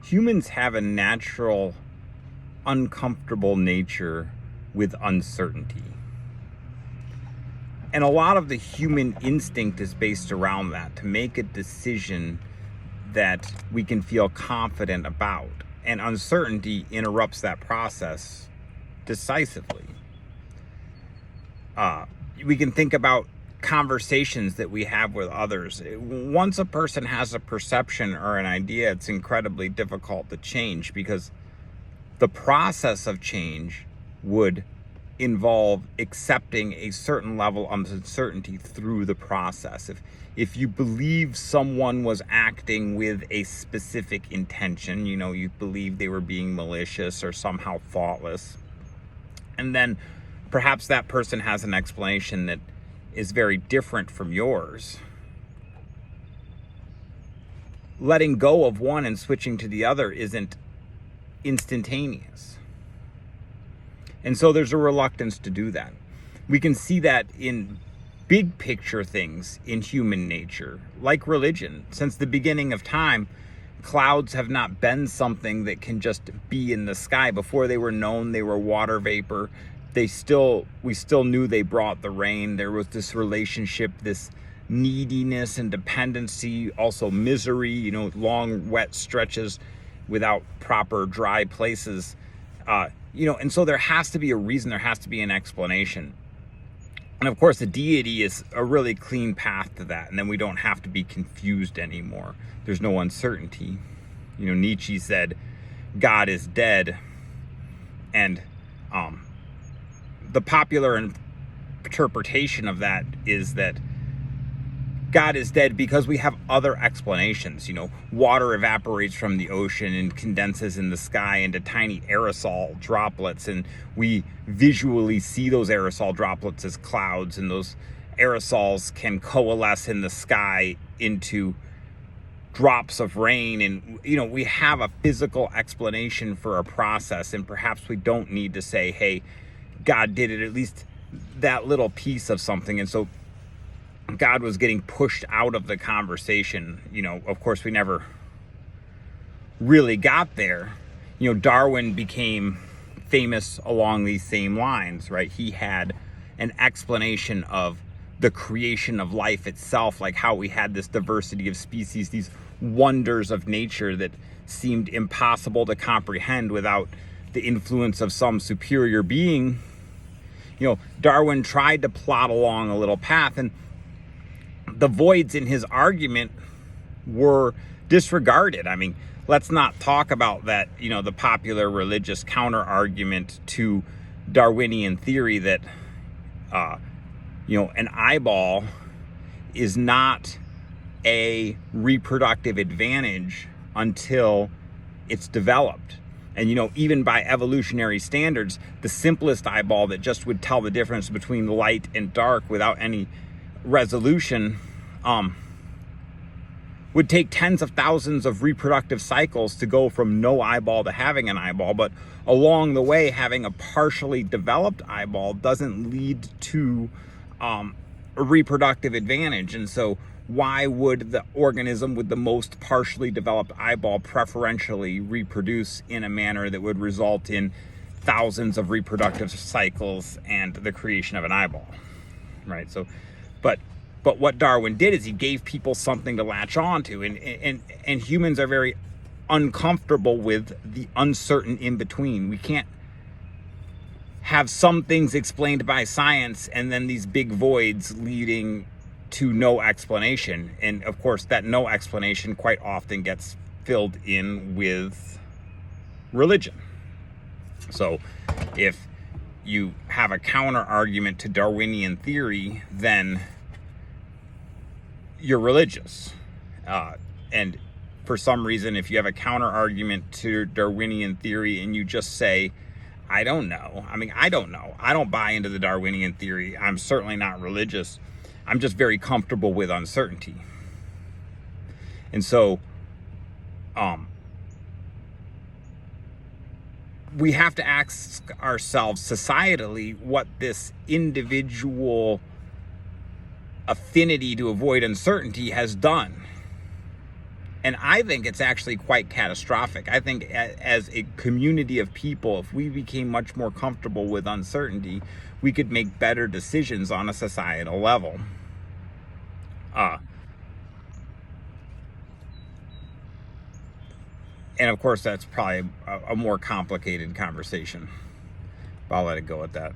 humans have a natural, uncomfortable nature with uncertainty. And a lot of the human instinct is based around that, to make a decision that we can feel confident about. And uncertainty interrupts that process decisively. We can think about conversations that we have with others. Once a person has a perception or an idea, it's incredibly difficult to change, because the process of change would involve accepting a certain level of uncertainty through the process. If you believe someone was acting with a specific intention, you believe they were being malicious or somehow thoughtless, and then perhaps that person has an explanation that is very different from yours, letting go of one and switching to the other isn't instantaneous. And so there's a reluctance to do that. We can see that in big picture things in human nature, like religion. Since the beginning of time, clouds have not been something that can just be in the sky. Before they were known, they were water vapor. We still knew they brought the rain. There was this relationship, this neediness and dependency, also misery, long wet stretches without proper dry places, and so there has to be a reason, there has to be an explanation. And of course, the deity is a really clean path to that, and then we don't have to be confused anymore. There's no uncertainty. Nietzsche said, God is dead, and the popular interpretation of that is that God is dead because we have other explanations. Water evaporates from the ocean and condenses in the sky into tiny aerosol droplets, and we visually see those aerosol droplets as clouds, and those aerosols can coalesce in the sky into drops of rain. And we have a physical explanation for a process, and perhaps we don't need to say, hey, God did it, at least that little piece of something. And so God was getting pushed out of the conversation. Of course, we never really got there. Darwin became famous along these same lines, right? He had an explanation of the creation of life itself, like how we had this diversity of species, these wonders of nature that seemed impossible to comprehend without the influence of some superior being. Darwin tried to plot along a little path, and the voids in his argument were disregarded. Let's not talk about that, the popular religious counter argument to Darwinian theory that, an eyeball is not a reproductive advantage until it's developed. And, even by evolutionary standards, the simplest eyeball that just would tell the difference between light and dark without any resolution would take tens of thousands of reproductive cycles to go from no eyeball to having an eyeball. But along the way, having a partially developed eyeball doesn't lead to a reproductive advantage. And so why would the organism with the most partially developed eyeball preferentially reproduce in a manner that would result in thousands of reproductive cycles and the creation of an eyeball, right? So, but what Darwin did is he gave people something to latch on to, and humans are very uncomfortable with the uncertain in between. We can't have some things explained by science and then these big voids leading to no explanation. And of course, that no explanation quite often gets filled in with religion. So if you have a counter argument to Darwinian theory, then you're religious. And for some reason, if you have a counter argument to Darwinian theory and you just say, I don't know. I don't know. I don't buy into the Darwinian theory. I'm certainly not religious. I'm just very comfortable with uncertainty. And so, we have to ask ourselves societally what this individual affinity to avoid uncertainty has done. And I think it's actually quite catastrophic. I think as a community of people, if we became much more comfortable with uncertainty, we could make better decisions on a societal level. And of course, that's probably a more complicated conversation. But I'll let it go at that.